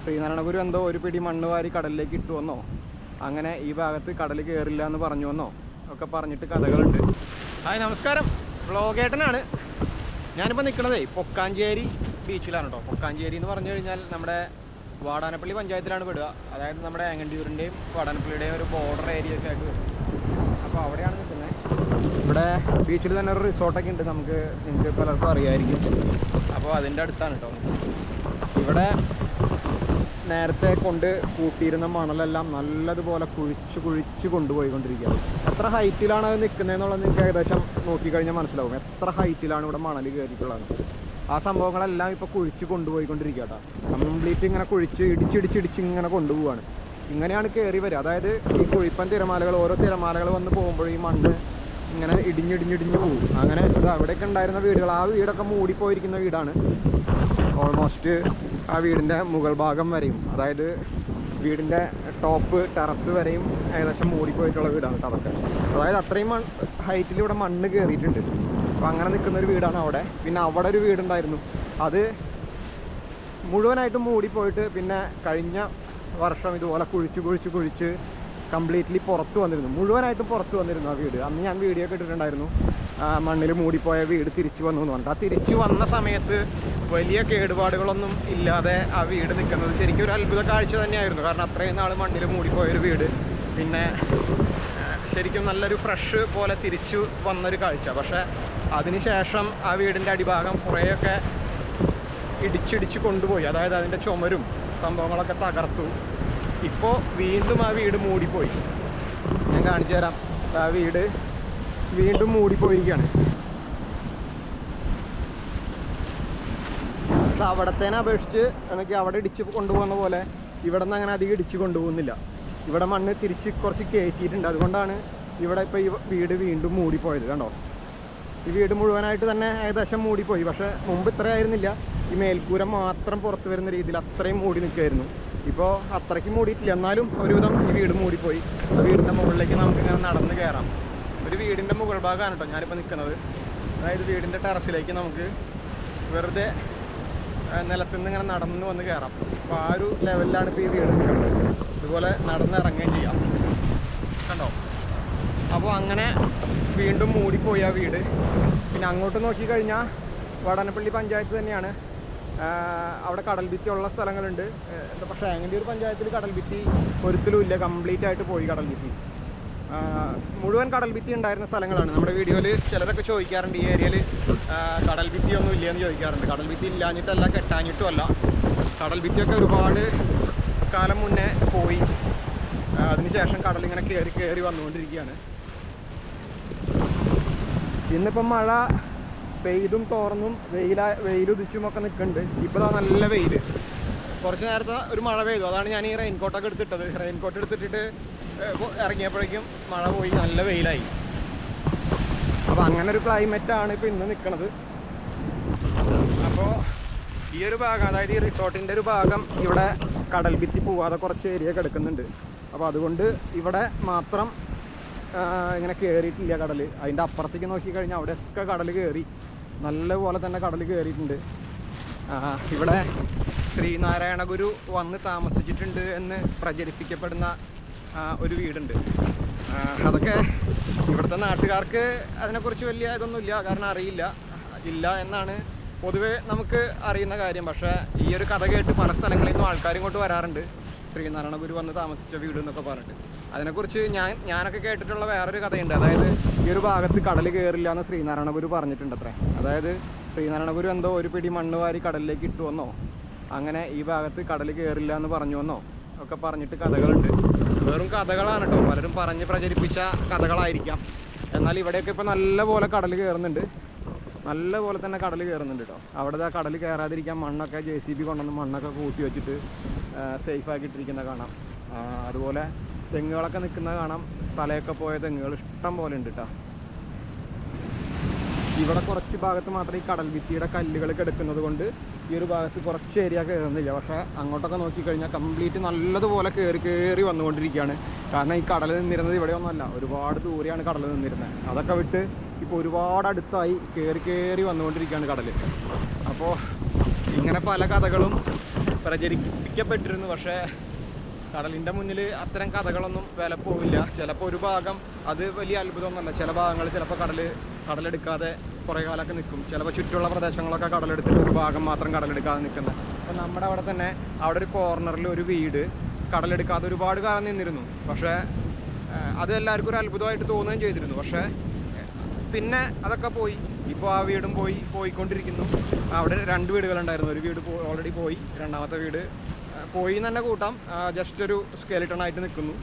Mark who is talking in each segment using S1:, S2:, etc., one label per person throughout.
S1: ശ്രീനാരായണഗുരു എന്തോ ഒരു പിടി മണ്ണ് വാരി കടലിലേക്ക് ഇട്ടുവെന്നോ, അങ്ങനെ ഈ ഭാഗത്ത് കടൽ കയറില്ല എന്ന് പറഞ്ഞുവെന്നോ ഒക്കെ പറഞ്ഞിട്ട് കഥകളുണ്ട്. ഹായ്, നമസ്കാരം. വ്ളോഗേട്ടനാണ്. ഞാനിപ്പോൾ നിൽക്കണതേ പൊക്കാഞ്ചേരി ബീച്ചിലാണ് കേട്ടോ. പൊക്കാഞ്ചേരി എന്ന് പറഞ്ഞു കഴിഞ്ഞാൽ നമ്മുടെ വാടാനപ്പള്ളി പഞ്ചായത്തിലാണ് പെടുക. അതായത് നമ്മുടെ ആങ്ങണ്ടിയൂരിൻ്റെയും വാടാനപ്പള്ളിയുടെയും ഒരു ബോർഡർ ഏരിയ ഒക്കെ ആയിട്ട് വരും. അപ്പോൾ അവിടെയാണ് നിൽക്കുന്നത്. ഇവിടെ ബീച്ചിൽ തന്നെ ഒരു റിസോർട്ടൊക്കെ ഉണ്ട്, നിങ്ങൾക്ക് പലർക്കും അറിയാമായിരിക്കും. അപ്പോൾ അതിൻ്റെ അടുത്താണ് കേട്ടോ. ഇവിടെ നേരത്തെ കൊണ്ട് കൂട്ടിയിരുന്ന മണലെല്ലാം നല്ലതുപോലെ കുഴിച്ച് കൊണ്ടുപോയിക്കൊണ്ടിരിക്കുകയാണ്. എത്ര ഹൈറ്റിലാണ് അത് നിൽക്കുന്നതെന്നുള്ളത് നിങ്ങൾക്ക് ഏകദേശം നോക്കിക്കഴിഞ്ഞാൽ മനസ്സിലാവും. എത്ര ഹൈറ്റിലാണ് ഇവിടെ മണൽ കയറിയിട്ടുള്ളത്. ആ സംഭവങ്ങളെല്ലാം ഇപ്പോൾ കുഴിച്ച് കൊണ്ടുപോയിക്കൊണ്ടിരിക്കുക കേട്ടോ. കംപ്ലീറ്റ് ഇങ്ങനെ കുഴിച്ച് ഇടിച്ചിടിച്ചിടിച്ച് ഇങ്ങനെ കൊണ്ടുപോവുകയാണ്. ഇങ്ങനെയാണ് കയറി വരിക. അതായത് ഈ കുഴിപ്പൻ തിരമാലകൾ, ഓരോ തിരമാലകൾ വന്ന് പോകുമ്പോൾ ഈ മണ്ണ് ഇങ്ങനെ ഇടിഞ്ഞിടിഞ്ഞിടിഞ്ഞ് പോകും. അങ്ങനെ ഇത് അവിടെയൊക്കെ ഉണ്ടായിരുന്ന വീടുകൾ, ആ വീടൊക്കെ മൂടിപ്പോയിരിക്കുന്ന വീടാണ്. ഓൾമോസ്റ്റ് ആ വീടിൻ്റെ മുകൾ ഭാഗം വരെയും, അതായത് വീടിൻ്റെ ടോപ്പ് ടെറസ് വരെയും ഏകദേശം മൂടിപ്പോയിട്ടുള്ള വീടാണ് കേട്ടോ അതൊക്കെ. അതായത് അത്രയും ഹൈറ്റിൽ ഇവിടെ മണ്ണ് കയറിയിട്ടുണ്ട്. അപ്പോൾ അങ്ങനെ നിൽക്കുന്നൊരു വീടാണ് അവിടെ. പിന്നെ അവിടെ ഒരു വീടുണ്ടായിരുന്നു, അത് മുഴുവനായിട്ടും മൂടിപ്പോയിട്ട് പിന്നെ കഴിഞ്ഞ വർഷം ഇതുപോലെ കുഴിച്ച് കംപ്ലീറ്റ്ലി പുറത്ത് വന്നിരുന്നു. മുഴുവനായിട്ടും പുറത്ത് വന്നിരുന്നു ആ വീട്. അന്ന് ഞാൻ വീഡിയോ ഒക്കെ ഇട്ടിട്ടുണ്ടായിരുന്നു. മണ്ണിൽ മൂടിപ്പോയ വീട് തിരിച്ചു വന്നു എന്ന് പറഞ്ഞിട്ട്. ആ തിരിച്ചു വന്ന സമയത്ത് വലിയ കേടുപാടുകളൊന്നും ഇല്ലാതെ ആ വീട് നിൽക്കുന്നത് ശരിക്കും ഒരു അത്ഭുത കാഴ്ച തന്നെയായിരുന്നു. കാരണം അത്രയും നാൾ മണ്ണിൽ മൂടിപ്പോയൊരു വീട് പിന്നെ ശരിക്കും നല്ലൊരു ഫ്രഷ് പോലെ തിരിച്ചു വന്നൊരു കാഴ്ച. പക്ഷേ അതിനുശേഷം ആ വീടിൻ്റെ അടിഭാഗം കുറേയൊക്കെ ഇടിച്ചിടിച്ച് കൊണ്ടുപോയി. അതായത് അതിൻ്റെ ചുമരും സംഭവങ്ങളൊക്കെ തകർത്തു. ഇപ്പോൾ വീണ്ടും ആ വീട് മൂടിപ്പോയി. ഞാൻ കാണിച്ചു തരാം. ആ വീട് വീണ്ടും മൂടിപ്പോയിരിക്കുകയാണ്. പക്ഷെ അവിടത്തേനെ അപേക്ഷിച്ച് എനിക്ക് അവിടെ ഇടിച്ച് കൊണ്ടുപോകുന്ന പോലെ ഇവിടെ നിന്ന് അങ്ങനെ അധികം ഇടിച്ച് കൊണ്ടുപോകുന്നില്ല. ഇവിടെ മണ്ണ് തിരിച്ച് കുറച്ച് കയറ്റിയിട്ടുണ്ട്. അതുകൊണ്ടാണ് ഇവിടെ ഇപ്പോൾ ഈ വീട് വീണ്ടും മൂടിപ്പോയത്. കണ്ടോ, ഈ വീട് മുഴുവനായിട്ട് തന്നെ ഏകദേശം മൂടിപ്പോയി. പക്ഷേ മുമ്പ് ഇത്രയായിരുന്നില്ല. ഈ മേൽക്കൂര മാത്രം പുറത്ത് വരുന്ന രീതിയിൽ അത്രയും മൂടി നിൽക്കുമായിരുന്നു. ഇപ്പോൾ അത്രയ്ക്ക് മൂടിയിട്ടില്ല, എന്നാലും ഒരുവിധം ഈ വീട് മൂടിപ്പോയി. ആ വീടിൻ്റെ മുകളിലേക്ക് നമുക്കിങ്ങനെ നടന്ന് കയറാം. ഒരു വീടിൻ്റെ മുകൾ ഭാഗമാണ് കേട്ടോ ഞാനിപ്പോൾ നിൽക്കുന്നത്. അതായത് വീടിൻ്റെ ടെറസിലേക്ക് നമുക്ക് വെറുതെ നിലത്തുനിന്ന് ഇങ്ങനെ നടന്ന് വന്ന് കയറാം. അപ്പോൾ ആ ഒരു ലെവലിലാണ് ഇപ്പോൾ ഈ വീട് നിൽക്കുന്നത്. ഇതുപോലെ നടന്നിറങ്ങുകയും ചെയ്യാം. കണ്ടോ, അപ്പോൾ അങ്ങനെ വീണ്ടും മൂടിപ്പോയി ആ വീട്. പിന്നെ അങ്ങോട്ട് നോക്കിക്കഴിഞ്ഞാൽ വാടാനപ്പള്ളി പഞ്ചായത്ത് തന്നെയാണ്. അവിടെ കടൽ ഭിത്തി ഉള്ള സ്ഥലങ്ങളുണ്ട്. പക്ഷേ ആങ്ങണ്ടിയൂർ പഞ്ചായത്തിൽ കടൽ ഭിത്തി ഒരിക്കലും ഇല്ല. കംപ്ലീറ്റ് ആയിട്ട് പോയി കടൽ ഭിത്തി. മുഴുവൻ കടൽ ഭിത്തി ഉണ്ടായിരുന്ന സ്ഥലങ്ങളാണ്. നമ്മുടെ വീഡിയോയിൽ ചിലരൊക്കെ ചോദിക്കാറുണ്ട് ഈ ഏരിയയിൽ കടൽ ഭിത്തി ഒന്നും ഇല്ലയെന്ന് ചോദിക്കാറുണ്ട്. കടൽ ഭിത്തി ഇല്ലാഞ്ഞിട്ടല്ല, കെട്ടാഞ്ഞിട്ടും അല്ല. കടൽ ഭിത്തിയൊക്കെ ഒരുപാട് കാലം മുന്നേ പോയി. അതിനുശേഷം കടലിങ്ങനെ കയറി വന്നുകൊണ്ടിരിക്കുകയാണ്. ഇന്നിപ്പം മഴ പെയ്തും തോർന്നും വെയിലുദിച്ചുമൊക്കെ നിൽക്കുന്നുണ്ട്. ഇപ്പോൾ നല്ല വെയിൽ. കുറച്ച് നേരത്തെ ഒരു മഴ പെയ്തു. അതാണ് ഞാൻ ഈ റെയിൻകോട്ടൊക്കെ എടുത്തിട്ടത്. റെയിൻകോട്ട് എടുത്തിട്ടിട്ട് ഇറങ്ങിയപ്പോഴേക്കും മഴ പോയി, നല്ല വെയിലായി. അപ്പോൾ അങ്ങനെ ഒരു ക്ലൈമറ്റാണ് ഇപ്പോൾ ഇന്ന് നിൽക്കുന്നത്. അപ്പോൾ ഈ ഒരു ഭാഗം, അതായത് ഈ റിസോർട്ടിൻ്റെ ഒരു ഭാഗം ഇവിടെ കടൽ ഭിത്തി പോവാതെ കുറച്ച് ഏരിയ കിടക്കുന്നുണ്ട്. അപ്പോൾ അതുകൊണ്ട് ഇവിടെ മാത്രം ഇങ്ങനെ കയറിയിട്ടില്ല കടൽ. അതിൻ്റെ അപ്പുറത്തേക്ക് നോക്കിക്കഴിഞ്ഞാൽ അവിടെയൊക്കെ കടൽ കയറി, നല്ലപോലെ തന്നെ കടൽ കയറിയിട്ടുണ്ട്. ഇവിടെ ശ്രീനാരായണ ഗുരു വന്ന് താമസിച്ചിട്ടുണ്ട് എന്ന് പ്രചരിപ്പിക്കപ്പെടുന്ന ഒരു വീടുണ്ട്. അതൊക്കെ ഇവിടുത്തെ നാട്ടുകാർക്ക് അതിനെക്കുറിച്ച് വലിയ ഇതൊന്നുമില്ല, കാരണം ഇല്ല എന്നാണ് പൊതുവെ നമുക്ക് അറിയുന്ന കാര്യം. പക്ഷേ ഈ ഒരു കഥ കേട്ട് പല സ്ഥലങ്ങളിൽ നിന്നും ആൾക്കാർ ഇങ്ങോട്ട് വരാറുണ്ട്. ശ്രീനാരായണ ഗുരു വന്ന് താമസിച്ച വീട് എന്നൊക്കെ പറഞ്ഞിട്ട്. അതിനെക്കുറിച്ച് ഞാനൊക്കെ കേട്ടിട്ടുള്ള വേറൊരു കഥയുണ്ട്. അതായത് ഈ ഒരു ഭാഗത്ത് കടൽ കയറില്ല എന്ന് ശ്രീനാരായണ ഗുരു പറഞ്ഞിട്ടുണ്ട് അത്രേ. അതായത് ശ്രീനാരായണ ഗുരു എന്തോ ഒരു പിടി മണ്ണ് വാരി കടലിലേക്ക് ഇട്ടുവെന്നോ, അങ്ങനെ ഈ ഭാഗത്ത് കടൽ കയറില്ല എന്ന് പറഞ്ഞുവെന്നോ ഒക്കെ പറഞ്ഞിട്ട് കഥകളുണ്ട്. വെറും കഥകളാണ് കേട്ടോ, പലരും പറഞ്ഞ് പ്രചരിപ്പിച്ച കഥകളായിരിക്കാം. എന്നാൽ ഇവിടെയൊക്കെ ഇപ്പോൾ നല്ലപോലെ കടൽ കയറുന്നുണ്ട്. നല്ലപോലെ തന്നെ കടൽ കയറുന്നുണ്ട് കേട്ടോ. അവിടെ ആ കടൽ കയറാതിരിക്കാൻ മണ്ണൊക്കെ JCB കൊണ്ടുവന്ന് മണ്ണൊക്കെ കൂട്ടി വെച്ചിട്ട് സേഫാക്കിയിട്ടിരിക്കുന്ന കാണാം. അതുപോലെ തെങ്ങുകളൊക്കെ നിൽക്കുന്ന കാണാം. തലയൊക്കെ പോയ തെങ്ങുകൾ ഇഷ്ടം പോലെ ഉണ്ട് കേട്ടോ. ഇവിടെ കുറച്ച് ഭാഗത്ത് മാത്രമേ ഈ കടൽ ഭിത്തിയുടെ കല്ലുകൾ കിടക്കുന്നത് കൊണ്ട് ഈ ഒരു ഭാഗത്ത് കുറച്ച് ഏരിയ കയറുന്നില്ല. പക്ഷേ അങ്ങോട്ടൊക്കെ നോക്കിക്കഴിഞ്ഞാൽ കംപ്ലീറ്റ് നല്ലതുപോലെ കയറി വന്നുകൊണ്ടിരിക്കുകയാണ്. കാരണം ഈ കടൽ നിന്നിരുന്നത് ഇവിടെയൊന്നുമല്ല, ഒരുപാട് ദൂരെയാണ് കടൽ നിന്നിരുന്നത്. അതൊക്കെ വിട്ട് ഇപ്പോൾ ഒരുപാട് അടുത്തായി കയറി വന്നുകൊണ്ടിരിക്കുകയാണ് കടൽ. അപ്പോൾ ഇങ്ങനെ പല കഥകളും പ്രചരിപ്പിക്കപ്പെട്ടിരുന്നു. പക്ഷേ കടലിൻ്റെ മുന്നിൽ അത്തരം കഥകളൊന്നും വില പോവില്ല. ചിലപ്പോൾ ഒരു ഭാഗം അത് വലിയ അത്ഭുതമൊന്നുമല്ല. ചില ഭാഗങ്ങൾ ചിലപ്പോൾ കടലെടുക്കാതെ കുറേ കാലമൊക്കെ നിൽക്കും. ചിലപ്പോൾ ചുറ്റുമുള്ള പ്രദേശങ്ങളൊക്കെ കടലെടുത്തിട്ട് ഒരു ഭാഗം മാത്രം കടലെടുക്കാതെ നിൽക്കുന്നത്. അപ്പോൾ നമ്മുടെ അവിടെ തന്നെ അവിടെ ഒരു കോർണറിൽ ഒരു വീട് കടലെടുക്കാതെ ഒരുപാട് കാലം നിന്നിരുന്നു. പക്ഷേ അത് എല്ലാവർക്കും ഒരു അത്ഭുതമായിട്ട് തോന്നുകയും ചെയ്തിരുന്നു. പക്ഷേ പിന്നെ അതൊക്കെ പോയി. ഇപ്പോൾ ആ വീടും പോയിക്കൊണ്ടിരിക്കുന്നു. അവിടെ 2 വീടുകളുണ്ടായിരുന്നു. ഒരു വീട് ഓൾറെഡി പോയി, രണ്ടാമത്തെ വീട് പോയി എന്ന് തന്നെ കൂട്ടാം. ജസ്റ്റ് ഒരു സ്കെലിട്ടണായിട്ട് നിൽക്കുന്നു,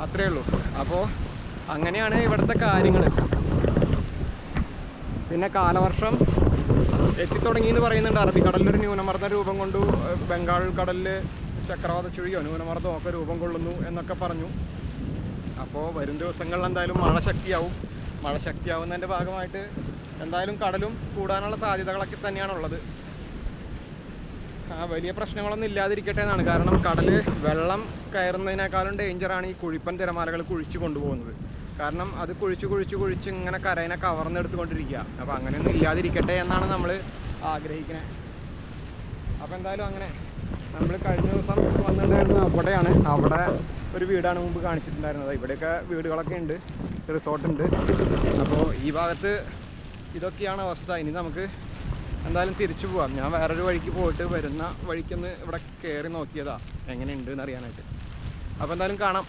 S1: അത്രയേ ഉള്ളൂ. അപ്പോൾ അങ്ങനെയാണ് ഇവിടുത്തെ കാര്യങ്ങൾ. പിന്നെ കാലവർഷം എത്തിത്തുടങ്ങി എന്ന് പറയുന്നുണ്ട്. അറബിക്കടലിലൊരു ന്യൂനമർദ്ദ രൂപം കൊണ്ടു, ബംഗാൾ കടലിൽ ചക്രവാത ചുഴിയോ ന്യൂനമർദ്ദമോ ഒക്കെ രൂപം കൊള്ളുന്നു എന്നൊക്കെ പറഞ്ഞു. അപ്പോൾ വരും ദിവസങ്ങളിൽ എന്തായാലും മഴ ശക്തിയാവുന്നതിൻ്റെ ഭാഗമായിട്ട് എന്തായാലും കടലും കൂടാനുള്ള സാധ്യതകളൊക്കെ തന്നെയാണുള്ളത്. വലിയ പ്രശ്നങ്ങളൊന്നും ഇല്ലാതിരിക്കട്ടെ എന്നാണ്. കാരണം കടൽ വെള്ളം കയറുന്നതിനേക്കാളും ഡേഞ്ചറാണ് ഈ കുഴിപ്പൻ തിരമാലകൾ കുഴിച്ച് കൊണ്ടുപോകുന്നത്. കാരണം അത് കുഴിച്ച് ഇങ്ങനെ കരയിനെ കവർന്നെടുത്തുകൊണ്ടിരിക്കുക. അപ്പോൾ അങ്ങനെയൊന്നും ഇല്ലാതിരിക്കട്ടെ എന്നാണ് നമ്മൾ ആഗ്രഹിക്കുന്നത്. അപ്പോൾ എന്തായാലും അങ്ങനെ നമ്മൾ കഴിഞ്ഞ ദിവസം വന്നിട്ടുണ്ടായിരുന്നത് അവിടെയാണ്. അവിടെ ഒരു വീടാണ് മുമ്പ് കാണിച്ചിട്ടുണ്ടായിരുന്നത്. ഇവിടെയൊക്കെ വീടുകളൊക്കെ ഉണ്ട്, റിസോർട്ടുണ്ട്. അപ്പോൾ ഈ ഭാഗത്ത് ഇതൊക്കെയാണ് അവസ്ഥ. ഇനി നമുക്ക് എന്തായാലും തിരിച്ചു പോവാം. ഞാൻ വേറൊരു വഴിക്ക് പോയിട്ട് വരുന്ന വഴിക്കൊന്ന് ഇവിടെ കയറി നോക്കിയതാ എങ്ങനെയുണ്ട് എന്ന് അറിയാനായിട്ട്. അപ്പോൾ എന്തായാലും കാണാം.